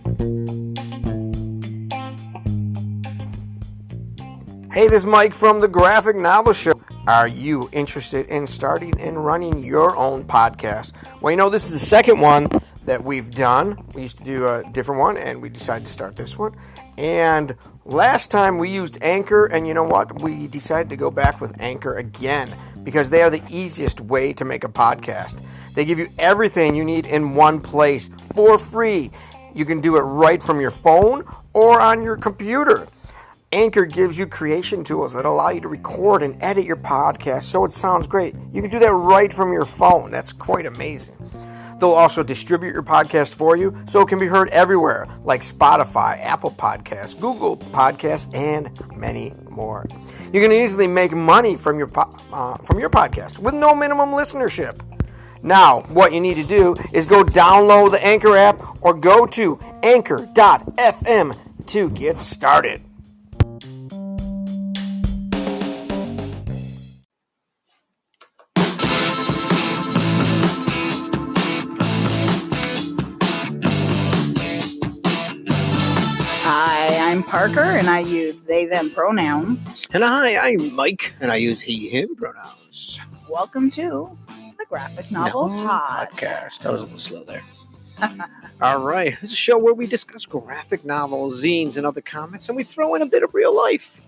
Hey, this is Mike from the Graphic Novel Show. Are you interested in starting and running your own podcast? Well, you know, this is the second one that we've done. We used to do a different one, and we decided to start this one. And last time we used Anchor, and you know what? We decided to go back with Anchor again because they are the easiest way to make a podcast. They give you everything you need in one place for free. You can do it right from your phone or on your computer. Anchor gives you creation tools that allow you to record and edit your podcast so it sounds great. You can do that right from your phone. That's quite amazing. They'll also distribute your podcast for you so it can be heard everywhere, like Spotify, Apple Podcasts, Google Podcasts, and many more. You can easily make money from your podcast with no minimum listenership. Now, what you need to do is go download the Anchor app or go to anchor.fm to get started. I'm Parker, and I use they, them pronouns. And hi, I'm Mike, and I use he, him pronouns. Welcome to the Graphic Novel Podcast. That was a little slow there. All right. This is a show where we discuss graphic novels, zines, and other comics, and we throw in a bit of real life.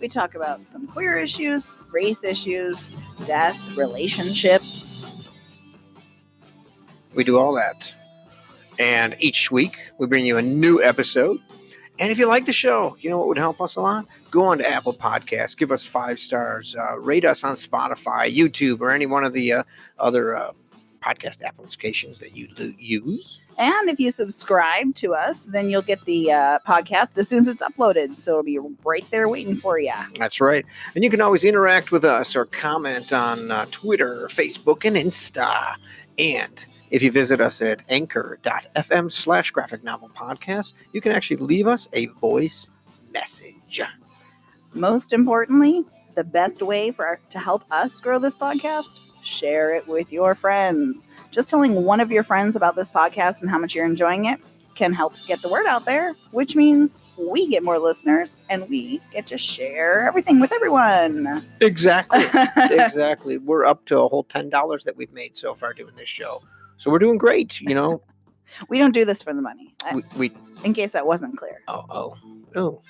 We talk about some queer issues, race issues, death, relationships. We do all that. And each week, we bring you a new episode. And if you like the show, you know what would help us a lot? Go on to Apple Podcasts, give us 5 stars, rate us on Spotify, YouTube, or any one of the other podcast applications that you use. And if you subscribe to us, then you'll get the podcast as soon as it's uploaded. So it'll be right there waiting for you. That's right. And you can always interact with us or comment on Twitter, Facebook, and Insta. And if you visit us at anchor.fm/graphic novel podcast, you can actually leave us a voice message. Most importantly, the best way to help us grow this podcast, share it with your friends. Just telling one of your friends about this podcast and how much you're enjoying it can help get the word out there, which means we get more listeners and we get to share everything with everyone. Exactly. Exactly. We're up to a whole $10 that we've made so far doing this show. So we're doing great, you know. We don't do this for the money. We in case that wasn't clear. Oh!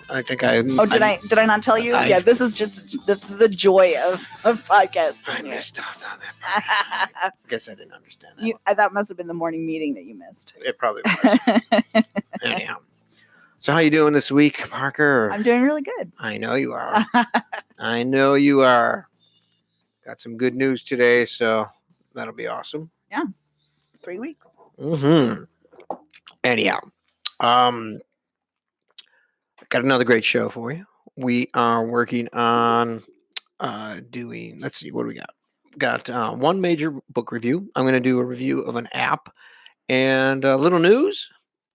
I think I. Oh, did I not tell you? Yeah, this is just the joy of podcasting. I missed out on that. I guess I didn't understand that. That must have been the morning meeting that you missed. It probably was. Anyhow, so how you doing this week, Parker? I'm doing really good. I know you are. I know you are. Got some good news today, so that'll be awesome. Yeah. 3 weeks. Mm-hmm. Anyhow, got another great show for you. We are working on doing, let's see, what do we got? Got one major book review. I'm going to do a review of an app and a little news.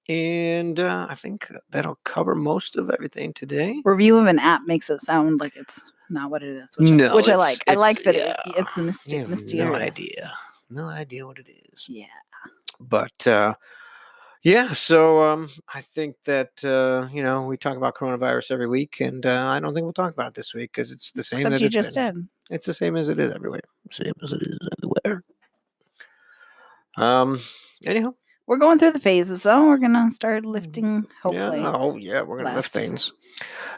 And I think that'll cover most of everything today. Review of an app makes it sound like it's not what it is, which I like. I like that it's mysterious. No idea what it is. Yeah. But, yeah, so I think that, we talk about coronavirus every week, and I don't think we'll talk about it this week because it's the same Except that you it's just been. did. It's the same as it is everywhere. Same as it is everywhere. Anyhow. We're going through the phases, though. We're going to start lifting, hopefully. Yeah, we're going to lift things.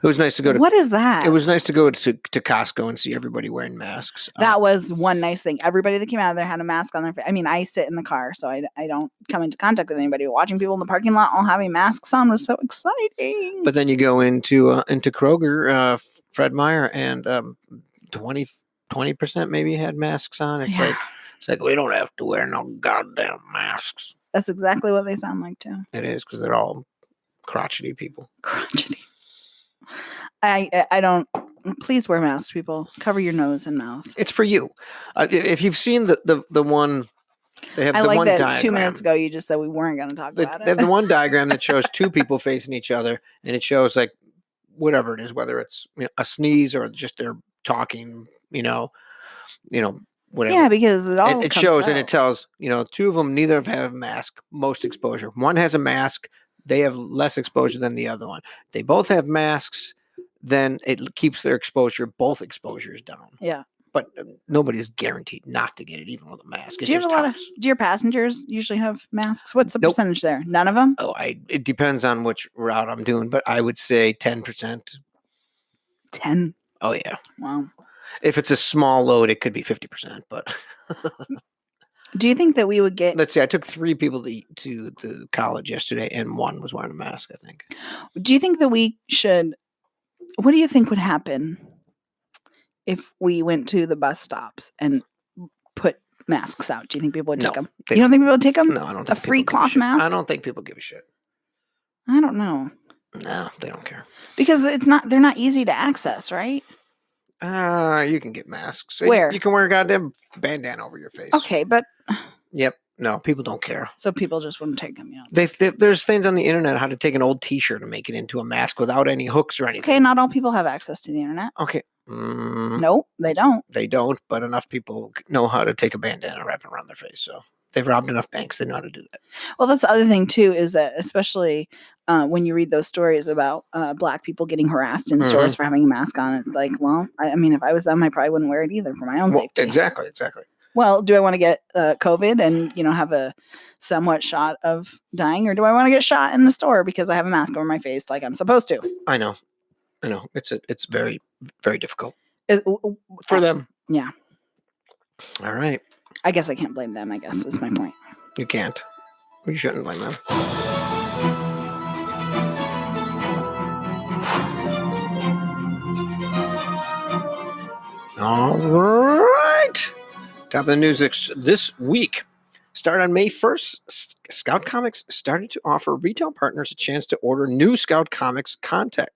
It was nice to go to... What is that? It was nice to go to Costco and see everybody wearing masks. That was one nice thing. Everybody that came out of there had a mask on their face. I mean, I sit in the car, so I don't come into contact with anybody. Watching people in the parking lot all having masks on was so exciting. But then you go into Kroger, Fred Meyer, and 20% maybe had masks on. It's like we don't have to wear no goddamn masks. That's exactly what they sound like, too. It is, because they're all crotchety people. Crotchety. I don't. Please wear masks, people. Cover your nose and mouth. It's for you. If you've seen the one, they have I the like one that diagram. 2 minutes ago you just said we weren't going to talk about it. They have the one diagram that shows two people facing each other, and it shows like whatever it is, whether it's a sneeze or just they're talking, whatever. Yeah, because it shows and it tells, two of them neither have a mask, most exposure. One has a mask, They have less exposure than the other one. They both have masks. Then it keeps their both exposures down. Yeah. But nobody is guaranteed not to get it, even with a mask. Do you have do your passengers usually have masks? What's the percentage there? None of them? Oh, it depends on which route I'm doing, but I would say 10%. 10? Oh, yeah. Wow. If it's a small load, it could be 50%, but... Do you think that we would get... Let's see, I took 3 people to the college yesterday, and 1 was wearing a mask, I think. Do you think that we should... What do you think would happen if we went to the bus stops and put masks out? Do you think people would take them? You don't think people would take them? No, I don't think a free cloth mask? I don't think people give a shit. I don't know. No, they don't care. Because they're not easy to access, right? You can get masks. Where? You can wear a goddamn bandana over your face. Okay, but... Yep. No, people don't care. So people just wouldn't take them, yeah. There's things on the internet how to take an old T-shirt and make it into a mask without any hooks or anything. Okay, not all people have access to the internet. Okay. Nope, they don't. They don't, but enough people know how to take a bandana and wrap it around their face. So they've robbed enough banks. They know how to do that. Well, that's the other thing, too, is that especially when you read those stories about Black people getting harassed in stores for having a mask on, it's like, well, I mean, if I was them, I probably wouldn't wear it either for my own safety. Exactly. Well, do I want to get COVID and, have a somewhat shot of dying, or do I want to get shot in the store because I have a mask over my face like I'm supposed to? I know. It's very, very difficult for them. Yeah. All right. I guess I can't blame them, I guess, is my point. You can't. You shouldn't blame them. All right. Top of the news this week. Start on May 1st, Scout Comics started to offer retail partners a chance to order new Scout Comics content.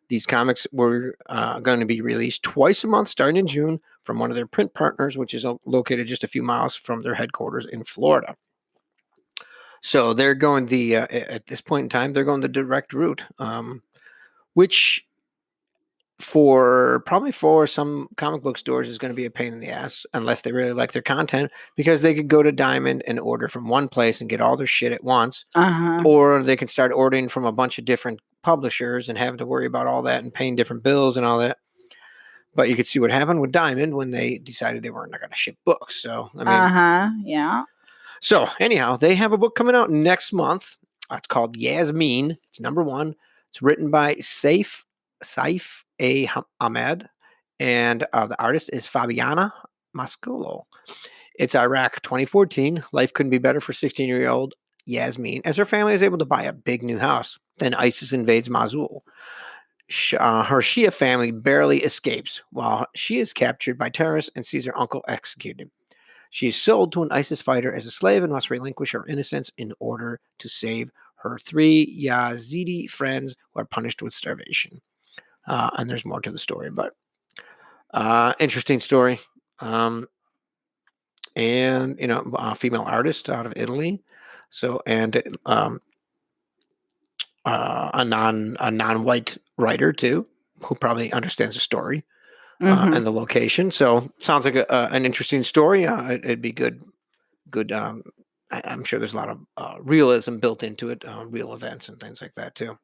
These comics were going to be released twice a month starting in June from one of their print partners, which is located just a few miles from their headquarters in Florida. So they're going at this point in time, they're going the direct route, which probably for some comic book stores is going to be a pain in the ass unless they really like their content, because they could go to Diamond and order from one place and get all their shit at once, or they can start ordering from a bunch of different publishers and having to worry about all that and paying different bills and all that. But you could see what happened with Diamond when they decided they weren't going to ship books. So I mean, yeah. So anyhow, they have a book coming out next month. It's called Yasmin. It's #1. It's written by Saif A. Ahmed, and the artist is Fabiana Mascolo. It's Iraq 2014. Life couldn't be better for 16-year-old Yasmin, as her family is able to buy a big new house. Then ISIS invades Mosul. Her Shia family barely escapes while she is captured by terrorists and sees her uncle executed. She is sold to an ISIS fighter as a slave and must relinquish her innocence in order to save her 3 Yazidi friends who are punished with starvation. And there's more to the story, but interesting story. And a female artist out of Italy. So, and a non-white writer too, who probably understands the story and the location. So, sounds like an interesting story. It'd be good. I'm sure there's a lot of realism built into it, real events and things like that too.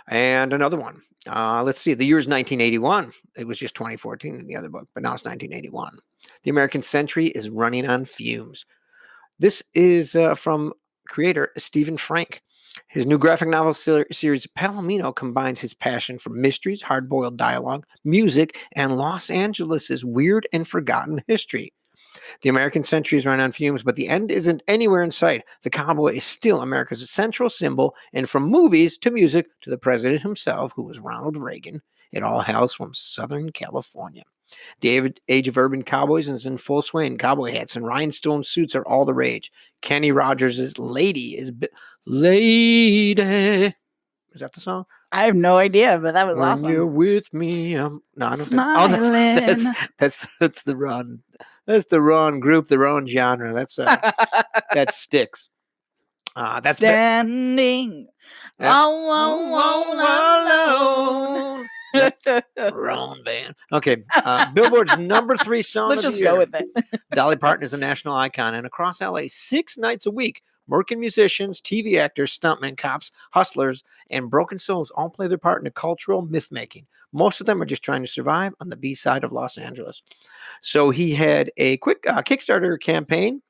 And another one. Let's see. The year is 1981. It was just 2014 in the other book, but now it's 1981. The American Century is running on fumes. This is from creator Stephen Frank. His new graphic novel series, Palomino, combines his passion for mysteries, hard-boiled dialogue, music, and Los Angeles' weird and forgotten history. The American Century is running on fumes, but the end isn't anywhere in sight. The cowboy is still America's central symbol, and from movies to music to the president himself, who was Ronald Reagan, it all hails from Southern California. The age of urban cowboys is in full swing. Cowboy hats and rhinestone suits are all the rage. Kenny Rogers' Lady is... Lady. Is that the song? I have no idea, but that was when awesome. When you're with me, no, I don't Smiling. That's the Ron. That's the wrong group, the wrong genre. That's that sticks. That's standing alone. Wrong band. Okay, Billboard's #3 song. Let's of just the year. go with it. Dolly Parton is a national icon, and across LA, 6 nights a week, American musicians, TV actors, stuntmen, cops, hustlers, and broken souls all play their part in the cultural myth-making. Most of them are just trying to survive on the B side of Los Angeles. So he had a quick Kickstarter campaign.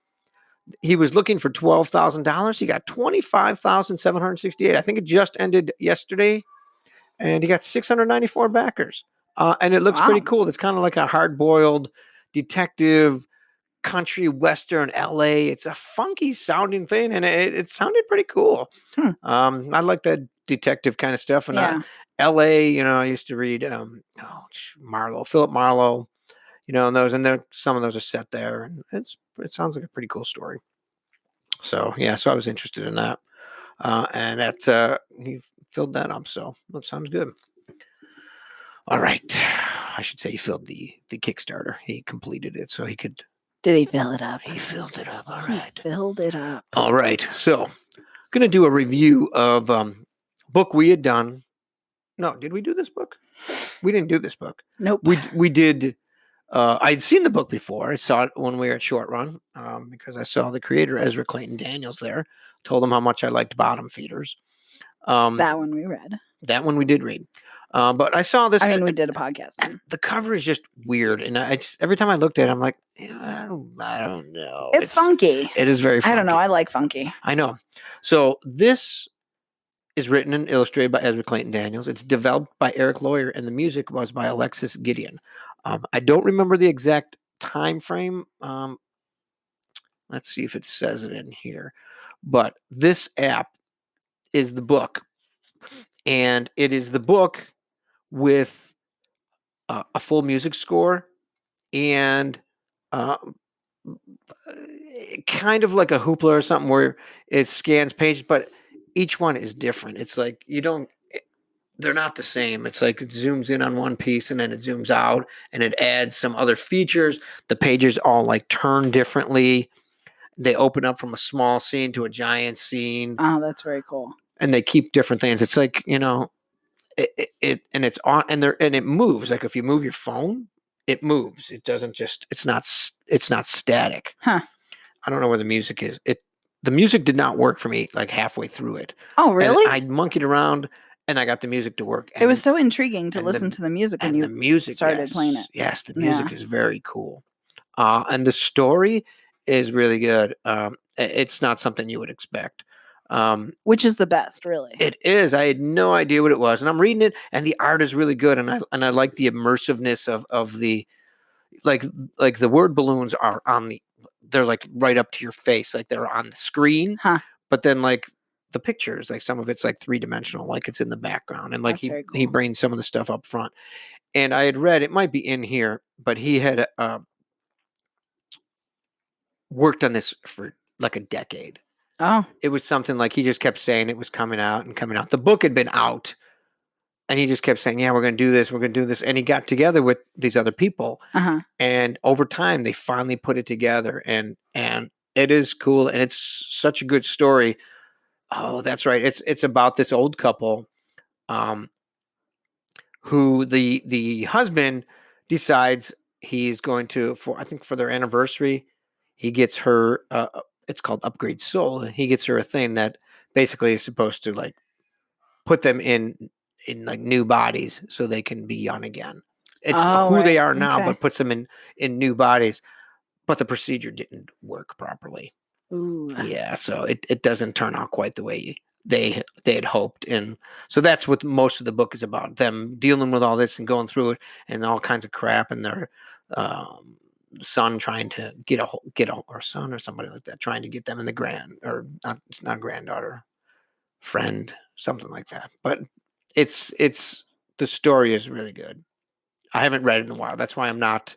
He was looking for $12,000. He got $25,768. I think it just ended yesterday, and he got 694 backers. And it looks pretty cool. It's kind of like a hard-boiled detective country western LA. It's a funky sounding thing, and it sounded pretty cool. I like that detective kind of stuff. And LA, I used to read Philip Marlowe, and some of those are set there, and it sounds like a pretty cool story. So so I was interested in that, and that he filled that up. So that sounds good. All right, I should say he filled the Kickstarter. He completed it, so he could. Did he fill it up? He filled it up. All right. He filled it up. All right. So I'm going to do a review of book we had done. No, did we do this book? We didn't do this book. Nope. We did. I'd seen the book before. I saw it when we were at Short Run because I saw the creator, Ezra Clayton Daniels, there. Told him how much I liked Bottom Feeders. That one we read. That one we did read. But I saw this. I mean, we did a podcast. The cover is just weird, and I just every time I looked at it, I'm like, I don't know. It's funky. It is very funky. I don't know. I like funky. I know. So this is written and illustrated by Ezra Clayton Daniels. It's developed by Eric Lawyer, and the music was by Alexis Gideon. I don't remember the exact time frame. Let's see if it says it in here. But this app is the book, and it is the book with a full music score and kind of like a Hoopla or something where it scans pages, but each one is different. It's like they're not the same. It's like it zooms in on one piece and then it zooms out and it adds some other features. The pages all like turn differently. They open up from a small scene to a giant scene. Oh, that's very cool. And they keep different things. It's like, it and it's on and it moves. Like if you move your phone, it moves. It doesn't just it's not static. Huh. I don't know where the music is. The music did not work for me like halfway through it. Oh, really? And I monkeyed around and I got the music to work. It was so intriguing to listen to the music when you started playing it. Yes, the music is very cool. And the story is really good. It's not something you would expect. Which is the best, really. It is. I had no idea what it was, and I'm reading it, and the art is really good, and I like the immersiveness of the like the word balloons are they're like right up to your face, like they're on the screen. Huh. But then like the pictures, like some of it's like 3-dimensional, like it's in the background, and like he brings some of the stuff up front. And I had read, it might be in here, but he had worked on this for like a decade. Oh. It was something like he just kept saying it was coming out and coming out. The book had been out, and he just kept saying, yeah, we're going to do this. We're going to do this. And he got together with these other people. Uh-huh. And over time, they finally put it together. And it is cool. And it's such a good story. Oh, that's right. It's about this old couple who the husband decides he's going to, for their anniversary, he gets her it's called Upgrade Soul. And he gets her a thing that basically is supposed to like put them in like new bodies so they can be young again. It's who they are now, but puts them in new bodies. But the procedure didn't work properly. Ooh. Yeah, so it doesn't turn out quite the way they had hoped. And so that's what most of the book is about, them dealing with all this and going through it and all kinds of crap, and their son trying to get or son or somebody like that trying to get them in it's not granddaughter, friend, something like that. But it's the story is really good. I haven't read it in a while. That's why I'm not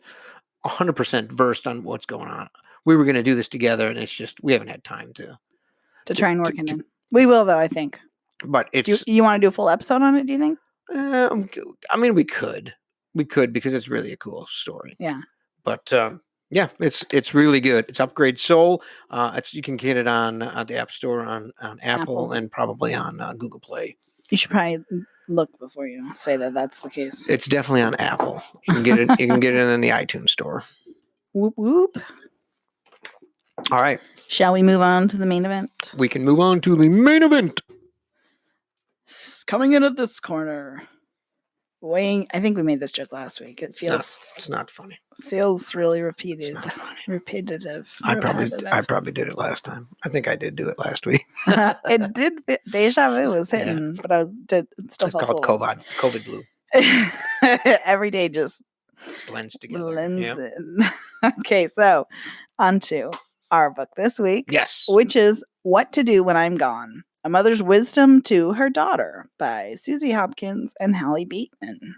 100% versed on what's going on. We were going to do this together, and it's just we haven't had time to try and work it in. We will, though, I think. But it's you want to do a full episode on it, do you think? I mean, we could because it's really a cool story. Yeah. But yeah, it's really good. It's Upgrade Soul. You can get it on the App Store on Apple and probably on Google Play. You should probably look before you say that that's the case. It's definitely on Apple. You can get it. You can get it in the iTunes store. Whoop whoop. All right. Shall we move on to the main event? We can move on to the main event. Coming in at this corner, weighing. I think we made this joke last week. It feels It's not funny. feels really repeated. It's not funny. Repetitive. I probably did it last time. I think I did do it last week. It did. Deja vu was hitting, but it still It's felt called COVID blue. Every day just Blends together. blends Yep. in. Okay, so on to our book this week, Yes. which is What to Do When I'm Gone, A Mother's Wisdom to Her Daughter by Susie Hopkins and Hallie Bateman.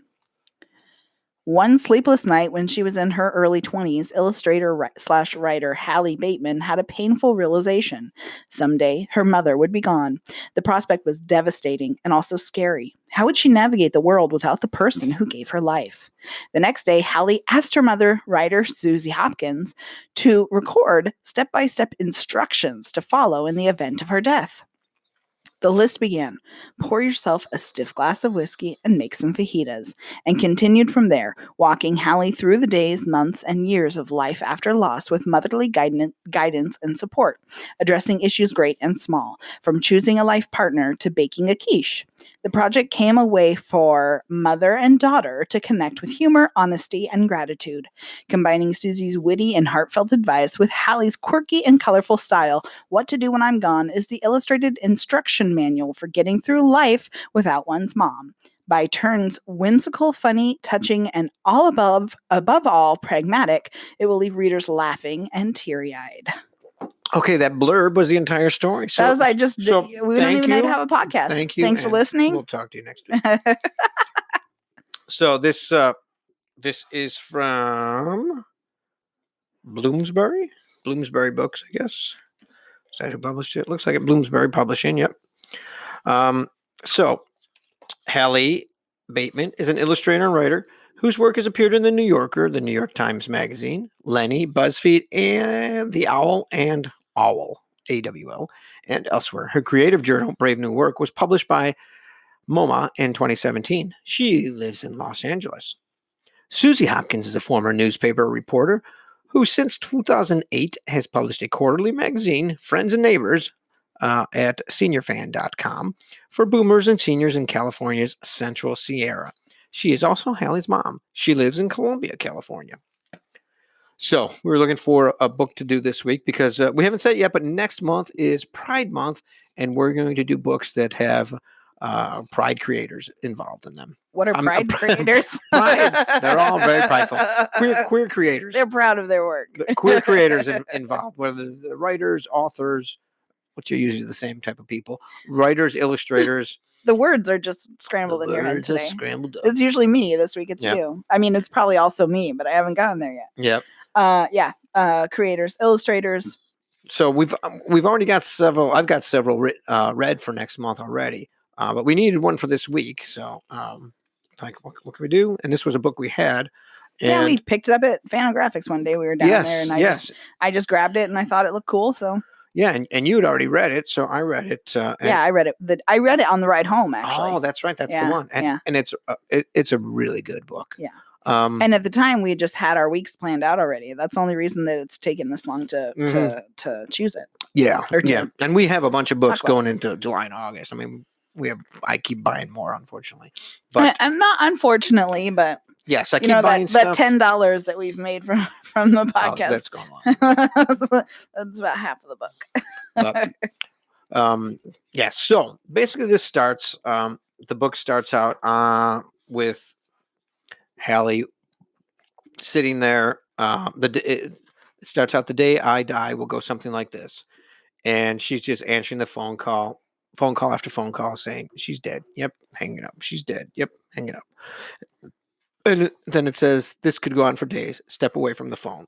One sleepless night when she was in her early 20s, illustrator/writer Hallie Bateman had a painful realization. Someday, her mother would be gone. The prospect was devastating and also scary. How would she navigate the world without the person who gave her life? The next day, Hallie asked her mother, writer Susie Hopkins, to record step-by-step instructions to follow in the event of her death. The list began. Pour yourself a stiff glass of whiskey and make some fajitas, and continued from there, walking Hallie through the days, months, and years of life after loss with motherly guidance and support, addressing issues great and small, from choosing a life partner to baking a quiche. The project came a way for mother and daughter to connect with humor, honesty, and gratitude. Combining Susie's witty and heartfelt advice with Hallie's quirky and colorful style, What to Do When I'm Gone is the illustrated instruction manual for getting through life without one's mom. By turns whimsical, funny, touching, and above all, pragmatic, it will leave readers laughing and teary-eyed. Okay, that blurb was the entire story. So, we don't even need to have a podcast. Thank you. Thanks for listening. We'll talk to you next week. So this is from Bloomsbury Books, I guess. Is that who published it? Looks like it. Bloomsbury Publishing. Yep. So Hallie Bateman is an illustrator and writer whose work has appeared in The New Yorker, The New York Times Magazine, Lenny, BuzzFeed, and The Owl and Owl, AWL, and elsewhere. Her creative journal, Brave New Work, was published by MoMA in 2017. She lives in Los Angeles. Susie Hopkins is a former newspaper reporter who since 2008 has published a quarterly magazine, Friends and Neighbors, at seniorfan.com for boomers and seniors in California's Central Sierra. She is also Hallie's mom. She lives in Columbia, California. So we're looking for a book to do this week because we haven't said it yet, but next month is Pride Month, and we're going to do books that have Pride creators involved in them. What are Pride creators? Pride. They're all very prideful. Queer creators. They're proud of their work. The queer creators involved, whether the writers, authors, which are usually the same type of people, writers, illustrators. The words are just scrambled in your head today. Scrambled up. It's usually me. This week it's you. I mean, it's probably also me, but I haven't gotten there yet. Yep. Creators, illustrators. So we've already got several. I've got several read for next month already, but we needed one for this week. So, what can we do? And this was a book we had. And we picked it up at Fanographics one day. We were down there, and I just grabbed it, and I thought it looked cool. So. Yeah, and you had already read it, so I read it. I read it. I read it on the ride home, actually. Oh, that's right. That's the one. And it's a really good book. Yeah. And at the time, we just had our weeks planned out already. That's the only reason that it's taken this long to choose it. Yeah. And we have a bunch of books going into July and August. I mean, I keep buying more, unfortunately. But and not unfortunately, but. Yes, I keep buying stuff. That $10 that we've made from the podcast. That's gone long. That's about half of the book. So basically this starts, the book starts out with Hallie sitting there. It starts out, the day I die will go something like this. And she's just answering the phone call after phone call saying, she's dead. Yep, hang it up. She's dead. Yep, hang it up. And then it says, this could go on for days. Step away from the phone.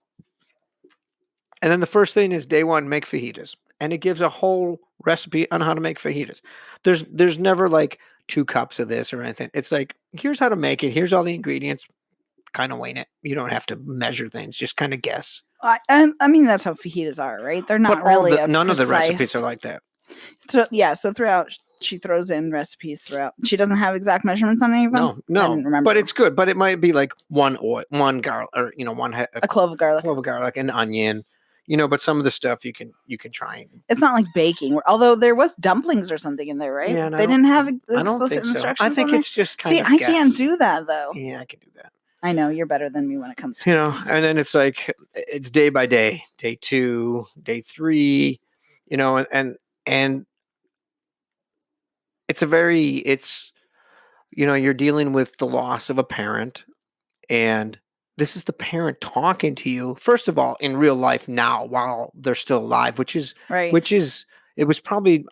And then the first thing is day one, make fajitas. And it gives a whole recipe on how to make fajitas. There's never like 2 cups of this or anything. It's like, here's how to make it. Here's all the ingredients. Kind of wing it. You don't have to measure things. Just kind of guess. I mean, that's how fajitas are, right? They're not really none of the recipes are like that. So throughout, she throws in recipes throughout. She doesn't have exact measurements on any of them. No. I didn't remember. But it's good. But it might be like one garlic, or a clove of garlic, an onion. but some of the stuff you can try. It's not like baking, although there was dumplings or something in there, right? Yeah, and they didn't have I don't explicit think so. instructions. I think on it's just kind See, of I guess. can't do that though. Yeah, I can do that. I know you're better than me when it comes to and then it's like it's day by day, day 2, day 3, and it's you're dealing with the loss of a parent, and this is the parent talking to you first of all in real life now while they're still alive, which is it was probably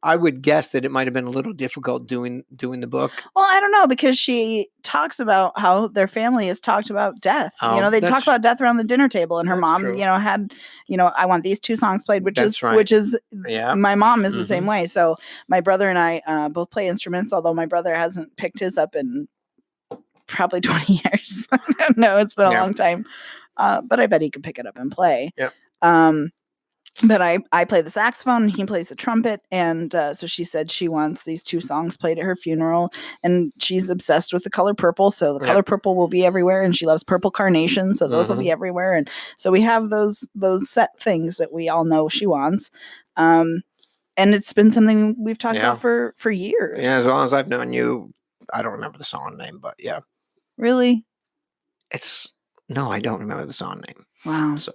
I would guess that it might have been a little difficult doing the book. Well, I don't know, because she talks about how their family has talked about death. They talk about death around the dinner table, and her mom, true. had, I want these 2 songs played, which is yeah. My mom is the same way. So my brother and I both play instruments, although my brother hasn't picked his up in probably 20 years. I don't know. It's been a long time. But I bet he could pick it up and play. Yeah. But I play the saxophone and he plays the trumpet. And so she said she wants these 2 songs played at her funeral. And she's obsessed with the color purple. So the color purple will be everywhere. And she loves purple carnations. So those will be everywhere. And so we have those set things that we all know she wants. And it's been something we've talked about for years. Yeah, as long as I've known you, I don't remember the song name, but yeah. Really? No, I don't remember the song name. Wow. So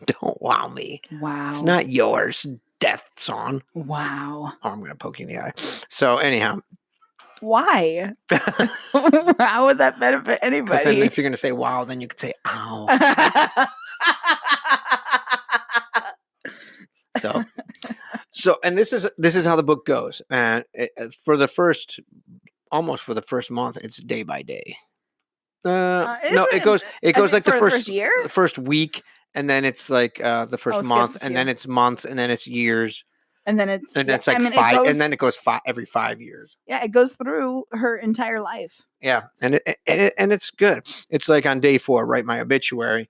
don't wow me. Wow. It's not yours, death song. Wow. Oh, I'm going to poke you in the eye. So anyhow. Why? How would that benefit anybody? Because then if you're going to say wow, then you could say ow. So, and this is how the book goes. And for the first month, it's day by day. No, it goes like the first year, the first week, and then it's like the first month, and then it's months, and then it's years, and then it's like 5, and then it goes every 5 years. Yeah, it goes through her entire life. Yeah, and it's good. It's like on day 4, write my obituary,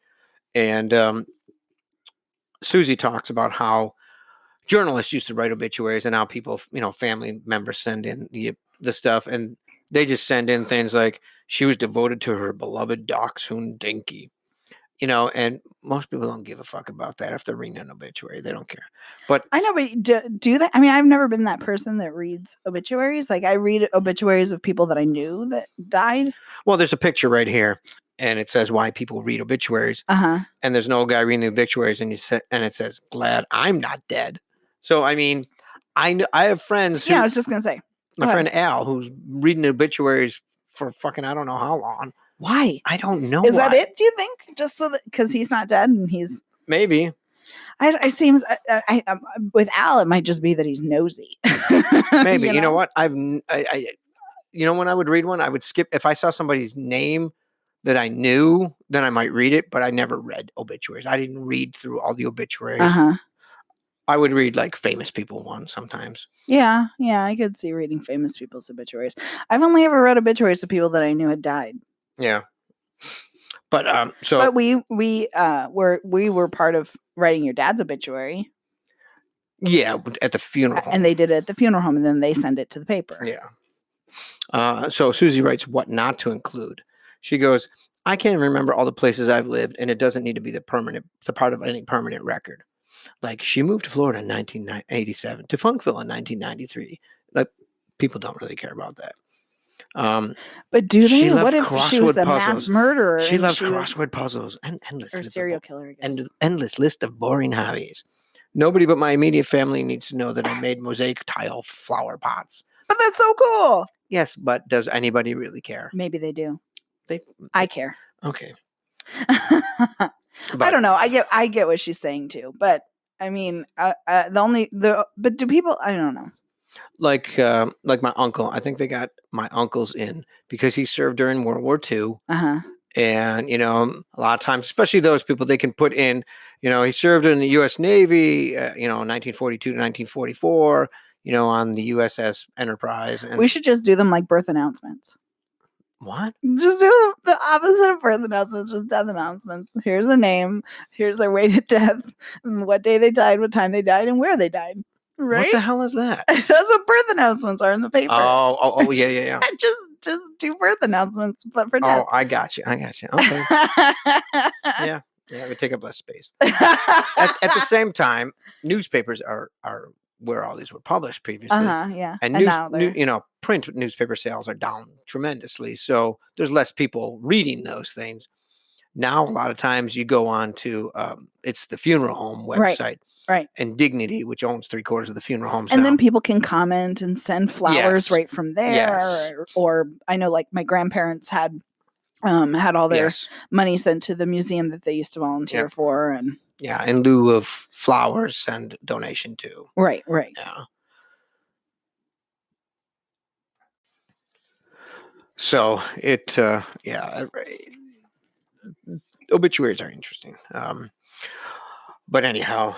and Susie talks about how journalists used to write obituaries, and now people, family members send in the stuff, and they just send in things like, she was devoted to her beloved Dachshund Dinky, and most people don't give a fuck about that. If they're reading an obituary, they don't care. But I know, but do that. I mean, I've never been that person that reads obituaries. Like, I read obituaries of people that I knew that died. Well, there's a picture right here, and it says why people read obituaries. And there's an old guy reading the obituaries, and it says, glad I'm not dead. So, I mean, I have friends who, I was just going to say. My friend Al, who's reading obituaries for fucking I don't know how long. Why? I don't know. Is that it, do you think? Just so that, because he's not dead and he's... Maybe. It seems, with Al, it might just be that he's nosy. Maybe. You know what? when I would read one, I would skip. If I saw somebody's name that I knew, then I might read it, but I never read obituaries. I didn't read through all the obituaries. I would read like famous people ones sometimes. Yeah, I could see reading famous people's obituaries. I've only ever read obituaries of people that I knew had died. Yeah, but we were part of writing your dad's obituary. Yeah, at the funeral home. And they did it at the funeral home, and then they send it to the paper. Yeah. So Susie writes what not to include. She goes, I can't remember all the places I've lived, and it doesn't need to be the part of any permanent record. Like, she moved to Florida in 1987, to Funkville in 1993. Like, people don't really care about that. But do they? What if she was a mass murderer? She loved crossword puzzles and endless or serial killer, I guess. And endless list of boring hobbies. Nobody but my immediate family needs to know that I made mosaic tile flower pots. But that's so cool. Yes, but does anybody really care? Maybe they do. I care. Okay. I don't know. I get what she's saying too, but I mean, but do people? I don't know. Like my uncle. I think they got my uncle's in because he served during World War II. And a lot of times, especially those people, they can put in. He served in the U.S. Navy. 1942 to 1944. On the USS Enterprise. And we should just do them like birth announcements. What? Just do the opposite of birth announcements, just death announcements. Here's their name, here's their way to death, what day they died, what time they died, and where they died. Right? What the hell is that? That's what birth announcements are in the paper. Oh, yeah. just do birth announcements, but for death. Oh, I got you. Okay. Yeah. Yeah, it would take up less space. At the same time, newspapers are where all these were published previously. Yeah. And now they're print newspaper sales are down tremendously. So there's less people reading those things. Now, a lot of times you go on to, it's the funeral home website. Right. And Dignity, which owns 3/4 of the funeral homes. And now. then people can comment and send flowers Yes. right from there. Yes. Or I know like my grandparents had all their Yes. money sent to the museum that they used to volunteer for. And yeah, in lieu of flowers and donation too. Right. Yeah. So it, obituaries are interesting. But anyhow,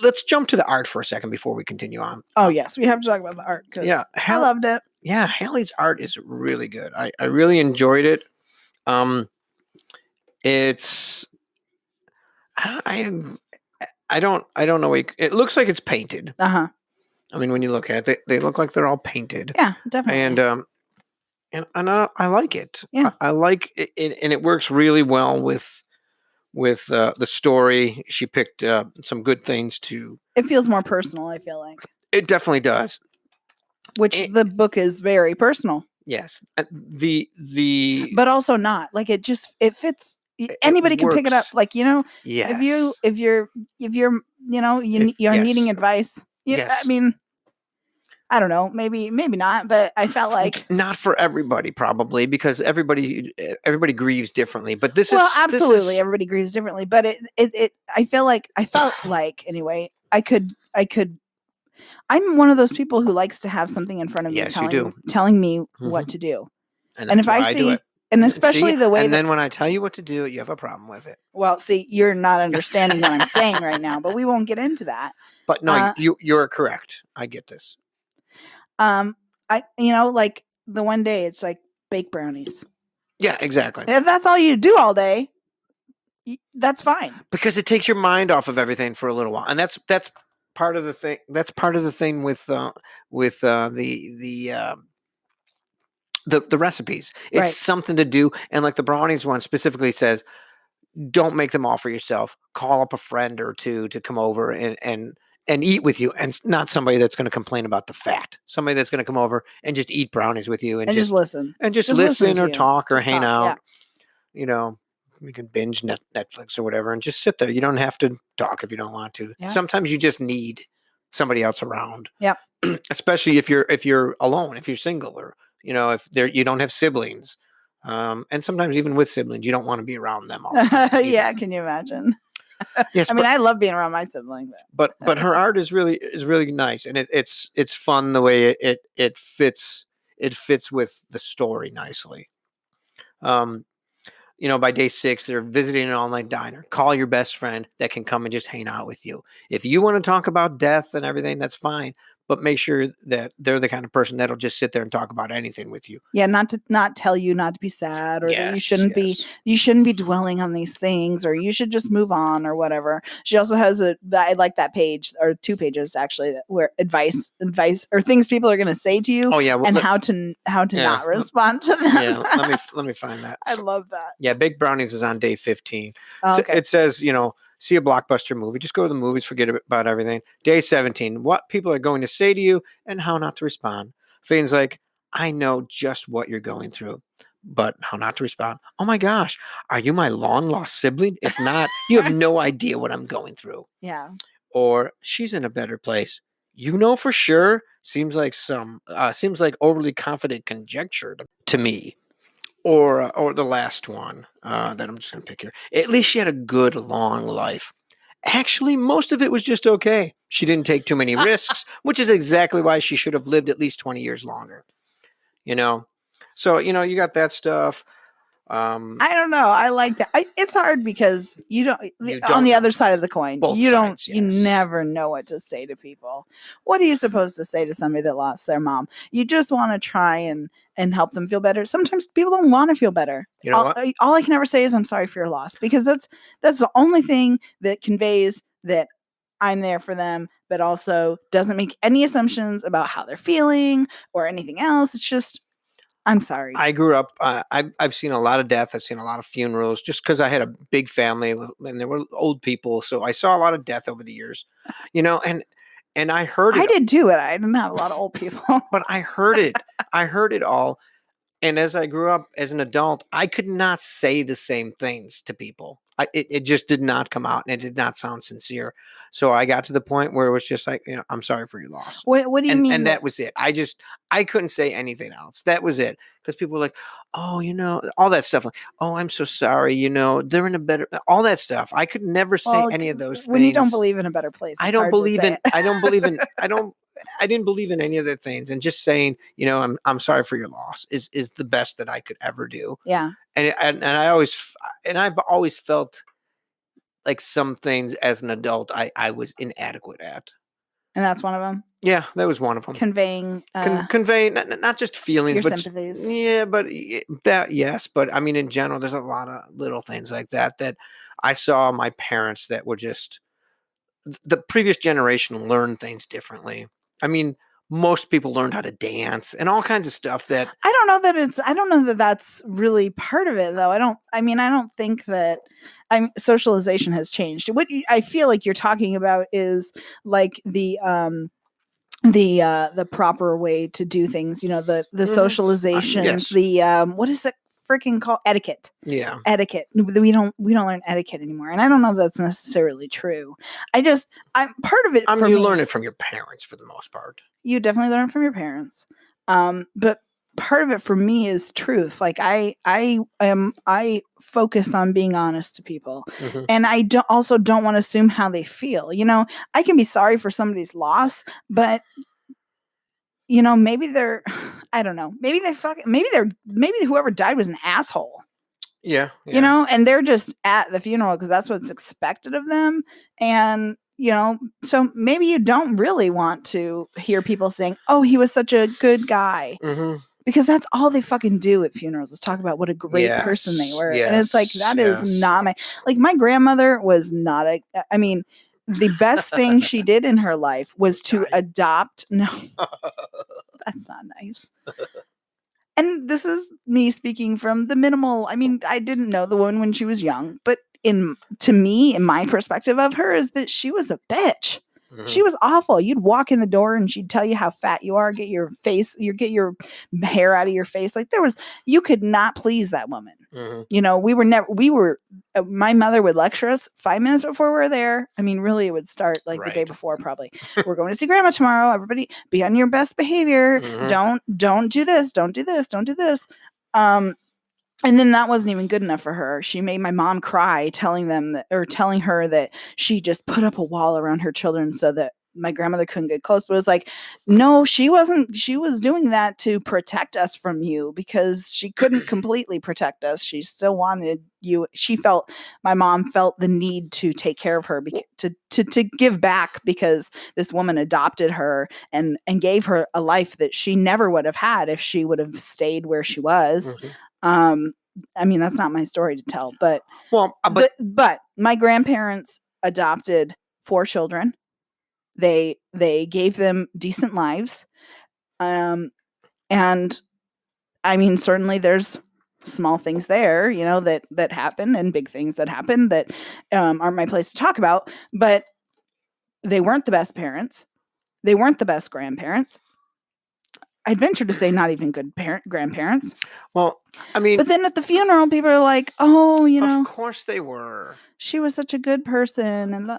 let's jump to the art for a second before we continue on. Oh, yes. We have to talk about the art because I loved it. Yeah, Haley's art is really good. I really enjoyed it. It's I don't know. It looks like it's painted. I mean, when you look at it, they look like they're all painted. Yeah, definitely. And I like it. Yeah. I like it, and it works really well with the story. She picked some good things to. It feels more personal, I feel like. It definitely does. The book is very personal. Yes. But also not. Like it fits. Anybody can pick it up. Like, yes. If you're needing advice. Yes. I mean, I don't know, maybe not, but I felt like not for everybody probably, because everybody grieves differently. But absolutely everybody grieves differently. But I felt like anyway, I could. I'm one of those people who likes to have something in front of me telling me what to do. And if I see, and especially the way, and then when I tell you what to do, you have a problem with it. Well, see, you're not understanding what I'm saying right now, but we won't get into that. But no, you're correct. I get this. Like the one day it's like bake brownies. Yeah, exactly. If that's all you do all day, that's fine. Because it takes your mind off of everything for a little while, and that's part of the thing. That's part of the thing with the recipes. It's something to do, and like the brownies one specifically says, don't make them all for yourself. Call up a friend or two to come over and eat with you, and not somebody that's going to complain about the fat. Somebody that's going to come over and just eat brownies with you and just listen. And just listen or talk or just hang out. Yeah. You can binge Netflix or whatever and just sit there. You don't have to talk if you don't want to. Yeah. Sometimes you just need somebody else around. Yeah. Especially if you're alone, if you're single, or if you don't have siblings. And sometimes even with siblings, you don't want to be around them all the time. Yeah, can you imagine? Yes, I love being around my sibling. But her art is really nice, and it's fun the way it fits with the story nicely. By day 6, they're visiting an all-night diner. Call your best friend that can come and just hang out with you. If you want to talk about death and everything, that's fine. But make sure that they're the kind of person that'll just sit there and talk about anything with you. Yeah, not tell you not to be sad, or that you shouldn't be dwelling on these things, or you should just move on, or whatever. She also has I like that page, or 2 pages actually, where advice or things people are going to say to you. Oh yeah, and how to not respond to them. Yeah, let me find that. I love that. Yeah, Big Brownies is on day 15. Okay. It says, see a blockbuster movie. Just go to the movies, forget about everything. Day 17, what people are going to say to you and how not to respond. Things like, I know just what you're going through, but how not to respond. Oh my gosh, are you my long lost sibling? If not, you have no idea what I'm going through. Yeah. Or she's in a better place. For sure. Seems like overly confident conjecture to me. Or the last one that I'm just going to pick here. At least she had a good, long life. Actually, most of it was just okay. She didn't take too many risks, which is exactly why she should have lived at least 20 years longer. So, you got that stuff. I don't know. I like that. It's hard because you don't on the other side of the coin, you never know what to say to people. What are you supposed to say to somebody that lost their mom? You just want to try and help them feel better. Sometimes people don't want to feel better. All I can ever say is I'm sorry for your loss, because that's the only thing that conveys that I'm there for them, but also doesn't make any assumptions about how they're feeling or anything else. It's just, I'm sorry. I grew up. I've seen a lot of death. I've seen a lot of funerals, just because I had a big family and there were old people, so I saw a lot of death over the years. And I heard I it, did too, but I didn't have a lot of old people. but I heard it. I heard it all. And as I grew up as an adult, I could not say the same things to people. It just did not come out, and it did not sound sincere. So I got to the point where it was just like, I'm sorry for your loss. What do you mean? And that was it. I couldn't say anything else. That was it. Because people were like, oh, all that stuff. Like, oh, I'm so sorry. They're in a better, all that stuff. I could never say any of those when things. you don't believe in a better place, I don't believe in, I didn't believe in any of the things, and just saying, I'm sorry for your loss is the best that I could ever do. Yeah. And I've always felt like some things as an adult I was inadequate at. And that's one of them. Yeah, that was one of them. Conveying conveying not just feelings, your but sympathies. Yeah, but that, yes, but I mean in general, there's a lot of little things like that I saw my parents that were just, the previous generation learned things differently. I mean, most people learned how to dance and all kinds of stuff that I don't know that that's really part of it though. I don't think that socialization has changed. I feel like you're talking about is like the proper way to do things, the socializations, yes. What is it freaking called? Etiquette. Yeah. Etiquette. We don't learn etiquette anymore. And I don't know that's necessarily true. I'm part of it. You learn it from your parents for the most part. You definitely learn it from your parents. But part of it for me is truth. Like I focus on being honest to people. Mm-hmm. And I don't want to assume how they feel. I can be sorry for somebody's loss, but maybe they're, I don't know, maybe whoever died was an asshole. Yeah. And they're just at the funeral because that's what's expected of them. And, so maybe you don't really want to hear people saying, oh, he was such a good guy. Mm-hmm. Because that's all they fucking do at funerals is talk about what a great person they were. Yes, and it's like, that is not my grandmother was not the best thing she did in her life was to adopt. No, that's not nice. And this is me speaking from the minimal. I mean, I didn't know the woman when she was young, but to me, in my perspective of her, is that she was a bitch. Mm-hmm. She was awful. You'd walk in the door and she'd tell you how fat you are, get your hair out of your face. Like you could not please that woman. Mm-hmm. My mother would lecture us 5 minutes before we were there. I mean, really, it would start like the day before, probably. We're going to see grandma tomorrow. Everybody be on your best behavior. Mm-hmm. Don't do this. Don't do this. Don't do this. And then that wasn't even good enough for her. She made my mom cry, telling her that she just put up a wall around her children so that my grandmother couldn't get close. But it was like, no, she wasn't. She was doing that to protect us from you because she couldn't completely protect us. She still wanted you. My mom felt the need to take care of her, to give back, because this woman adopted her and gave her a life that she never would have had if she would have stayed where she was. Mm-hmm. I mean, that's not my story to tell, but my grandparents adopted 4 children. They gave them decent lives. And I mean, certainly there's small things there, that happen, and big things that happen that aren't my place to talk about, but they weren't the best parents. They weren't the best grandparents. I'd venture to say not even good grandparents. Well, I mean... But then at the funeral, people are like, oh, Of course they were. She was such a good person. And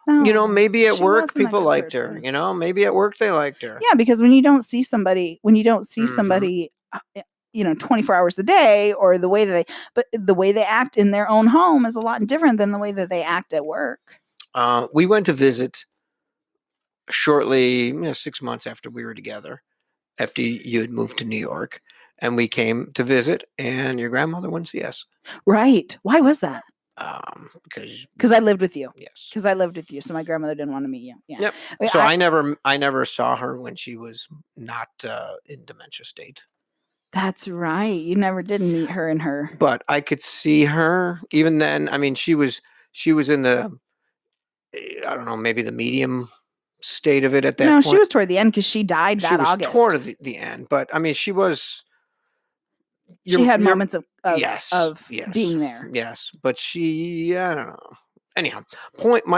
no, maybe at work people liked her. Maybe at work they liked her. Yeah, because when you don't see somebody, mm-hmm. 24 hours a day, or the way they act in their own home is a lot different than the way that they act at work. We went to visit shortly, 6 months after we were together. After you had moved to New York, and we came to visit, and your grandmother wouldn't see us. Right. Why was that? Because I lived with you. Yes. Because I lived with you, so my grandmother didn't want to meet you. Yeah. Yep. So I never saw her when she was not in dementia state. That's right. You never did meet her in her. But I could see her even then. I mean, she was in the, I don't know, maybe the medium state of it at that point. She was toward the end because she died that August. She was toward the end, but I mean, she was She had moments of yes, being there. Yes, but she, I don't know. Anyhow,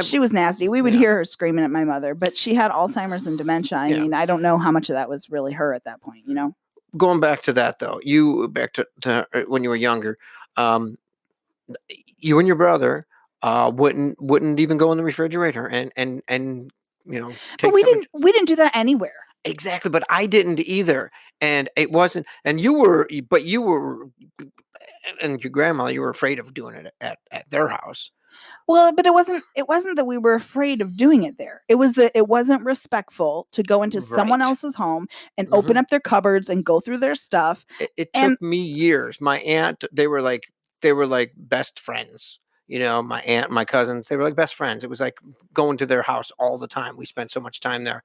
she was nasty. We would hear her screaming at my mother, but she had Alzheimer's and dementia. I mean, I don't know how much of that was really her at that point, you know? Going back to that though, back to when you were younger, you and your brother wouldn't even go in the refrigerator and you know, but we didn't do that anywhere. Exactly, but I didn't either. And it wasn't, and you were, and your grandma, you were afraid of doing it at their house. Well, but it wasn't that we were afraid of doing it there. It was that it wasn't respectful to go into someone else's home and open up their cupboards and go through their stuff. It took me years. My aunt, they were like best friends. You know, my aunt, my cousins, they were like best friends. It was like going to their house all the time. We spent so much time there.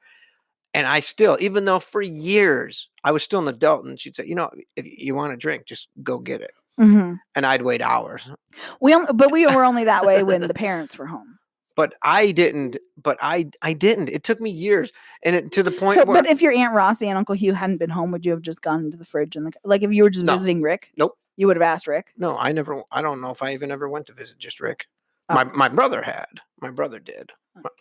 And I still, even though for years I was still an adult, and she'd say, you know, if you want a drink, just go get it. And I'd wait hours. But we were only that way when the parents were home. But I didn't. It took me years, and to the point. So, but if your Aunt Rossi and Uncle Hugh hadn't been home, would you have just gone into the fridge and like if you were just visiting Rick? Nope. You would have asked Rick. No, I never. I don't know if I even ever went to visit just Rick. Oh. My brother had. My brother did.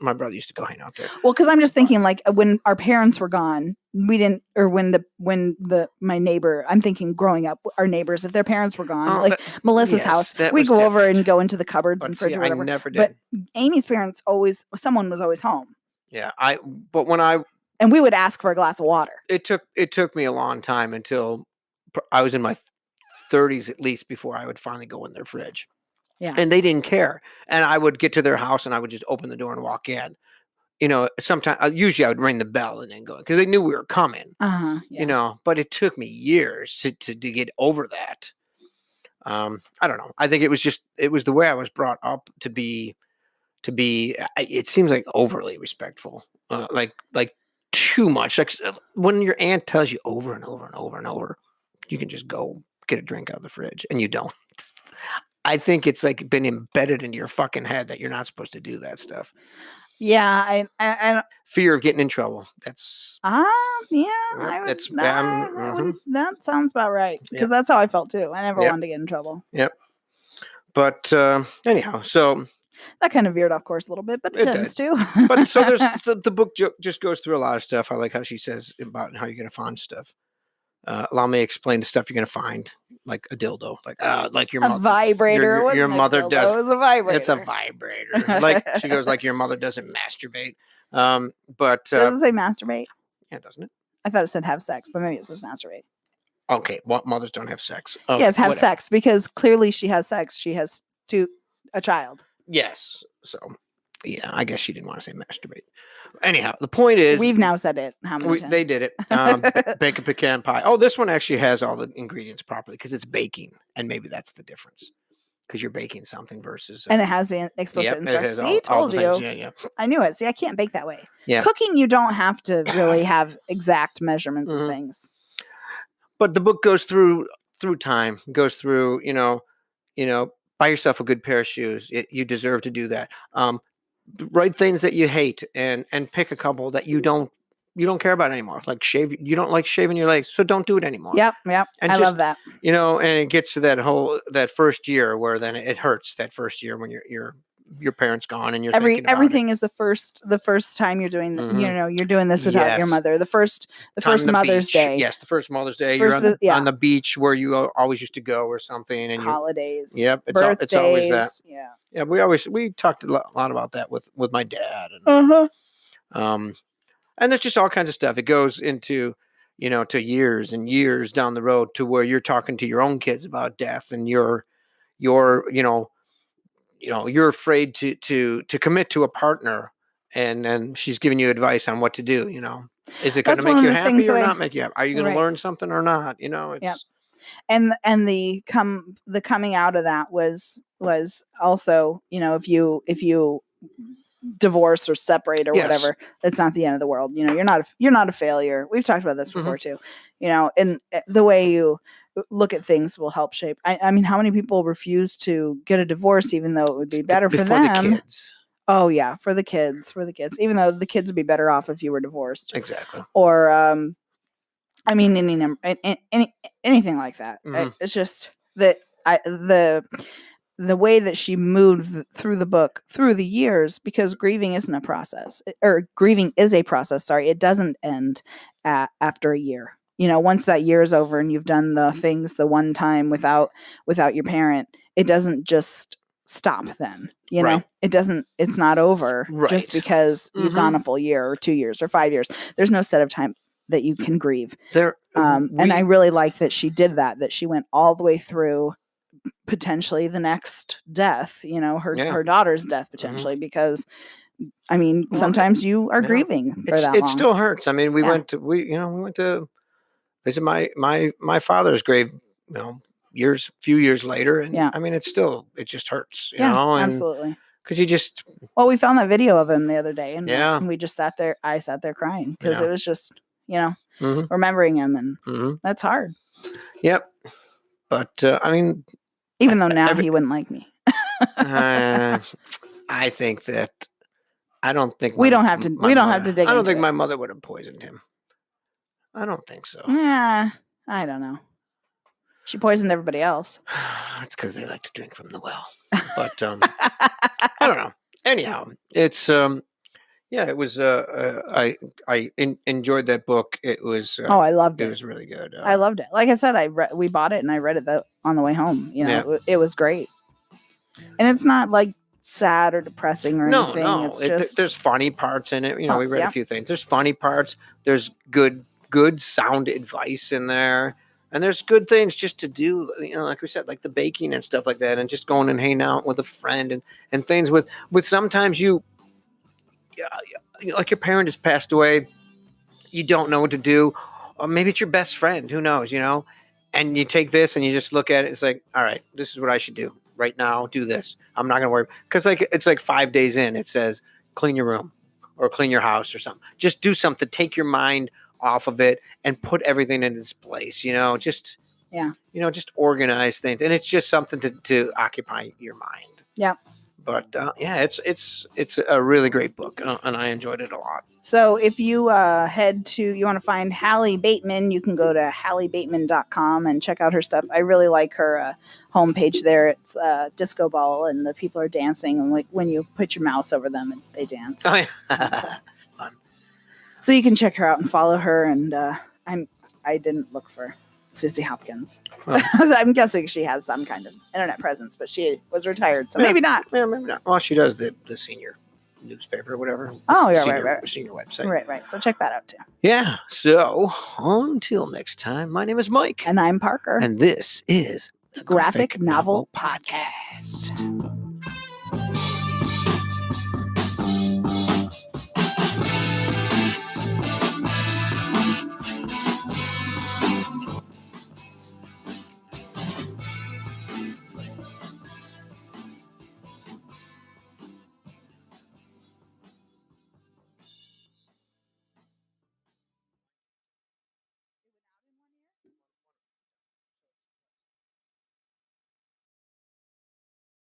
My brother used to go hang out there. Well, because I'm just thinking, like when our parents were gone, we didn't, or when my neighbor, I'm thinking growing up, our neighbors, if their parents were gone, Melissa's house, we go over and go into the cupboards and fridge or whatever. I never did. But Amy's parents someone was always home. Yeah, and we would ask for a glass of water. It took me a long time until I was in my 30s at least before I would finally go in their fridge. Yeah. And they didn't care. And I would get to their house and I would just open the door and walk in. You know, sometimes, usually I would ring the bell and then go, because they knew we were coming. Yeah. You know, but it took me years to get over that. I don't know. I think it was the way I was brought up to be, it seems like overly respectful. Like too much. Like when your aunt tells you over and over and over and over, you can just go get a drink out of the fridge, and you don't. I think it's like been embedded in your fucking head that you're not supposed to do that stuff. Yeah, I fear of getting in trouble. That's that sounds about right, because that's how I felt too. I never wanted to get in trouble. Yep. But anyhow, so that kind of veered off course a little bit, but it tends to. But so there's the book just goes through a lot of stuff. I like how she says about how you're going to find stuff. Allow me to explain the stuff you're going to find, like a dildo, like your mother, vibrator. Your mother does. It was a vibrator. It's a vibrator. Like she goes, like your mother doesn't masturbate. But does it say masturbate? Yeah, doesn't it? I thought it said have sex, but maybe it says masturbate. Okay, well, mothers don't have sex. Yes, have sex, because clearly she has sex. She has a child. Yes, so. Yeah, I guess she didn't want to say masturbate. Anyhow, the point is... We've now said it. How many times? They did it. Bake a pecan pie. Oh, this one actually has all the ingredients properly because it's baking. And maybe that's the difference. Because you're baking something versus... and it has the explicit instructions. See, told you. Yeah. I knew it. See, I can't bake that way. Yeah. Cooking, you don't have to really have exact measurements of things. But the book goes through time. Goes through, buy yourself a good pair of shoes. You deserve to do that. Write things that you hate and pick a couple that you don't care about anymore. Like you don't like shaving your legs, so don't do it anymore. Yep. And I love that. And it gets to that first year where then it hurts, that first year when your parents gone and you're everything is the first time you're doing you're doing this without your mother. The first Mother's Day. Yes, the first Mother's Day. You're on the beach where you always used to go or something, and holidays. Yep, it's always that. Yeah. We talked a lot about that with my dad, and and there's just all kinds of stuff. It goes into to years and years down the road to where you're talking to your own kids about death, and you're afraid to commit to a partner, and then she's giving you advice on what to do. Is it going to make you happy or not make you happy? Are you going to learn something or not? It's and the coming out of that was also, if you divorce or separate or whatever, it's not the end of the world. You're not a failure. We've talked about this before too. And the way you look at things will help shape. I mean, how many people refuse to get a divorce even though it would be better for them? The kids. Oh yeah, for the kids, even though the kids would be better off if you were divorced. Exactly. Or I mean, any number, anything like that. Mhm. It's just that the way that she moved through the book through the years, because grieving isn't a process, or grieving is a process. Sorry, it doesn't end after a year. Once that year is over and you've done the things the one time without your parent, it doesn't just stop then. Right. It's not over just Right. because you've gone a Mhm. full year or 2 years or 5 years. There's no set of time that you can grieve. There, And I really like that she did that she went all the way through potentially the next death, Yeah. her daughter's death potentially, because I mean, Well, sometimes you are yeah. grieving for that It long. still hurts. I mean, we Yeah. went to visit my father's grave, few years later, and Yeah. I mean, it just hurts, Yeah, and absolutely. because you just, Well, we found that video of him the other day, and Yeah. we just sat there. I sat there crying because Yeah. it was just, Mhm. remembering him, and Mhm. that's hard. Yep. But I mean, Even though now every- he wouldn't like me. I think that I don't think We don't have to dig I don't into think it. my mother would have poisoned him. I don't think so. Yeah, I don't know. She poisoned everybody else. It's because they like to drink from the well. But I don't know. Anyhow, it's yeah, it was. I enjoyed that book. It was. I loved It it. was really good. I loved it. Like I said, we bought it and I read it on the way home. Yeah. It was great. And it's not like sad or depressing or No, anything. no. It's just There's funny parts in it. We read yeah. a few things. There's funny parts. There's good sound advice in there, and there's good things just to do. Like we said, like the baking and stuff like that, and just going and hanging out with a friend and things with sometimes you. Like your parent has passed away, you don't know what to do, or maybe it's your best friend, who knows, and you take this and you just look at it, it's like, all right, this is what I should do right now, do this. I'm not gonna worry, because it's like 5 days in, it says clean your room or clean your house or something. Just do something, take your mind off of it and put everything in its place, just just organize things, and it's just something to occupy your mind. Yeah. But yeah, it's a really great book, and I enjoyed it a lot. So if you you want to find Hallie Bateman, you can go to halliebateman.com and check out her stuff. I really like her homepage there. It's disco ball, and the people are dancing, and like when you put your mouse over them, and they dance. Oh, yeah. Fun. So you can check her out and follow her. And I didn't look for Susie Hopkins. Well, I'm guessing she has some kind of internet presence, but she was retired, so maybe not. Yeah, maybe not. Well, she does the senior newspaper or whatever. Oh, yeah, senior, right. Senior website. Right. So check that out too. Yeah. So until next time, my name is Mike. And I'm Parker. And this is the Graphic Novel Podcast.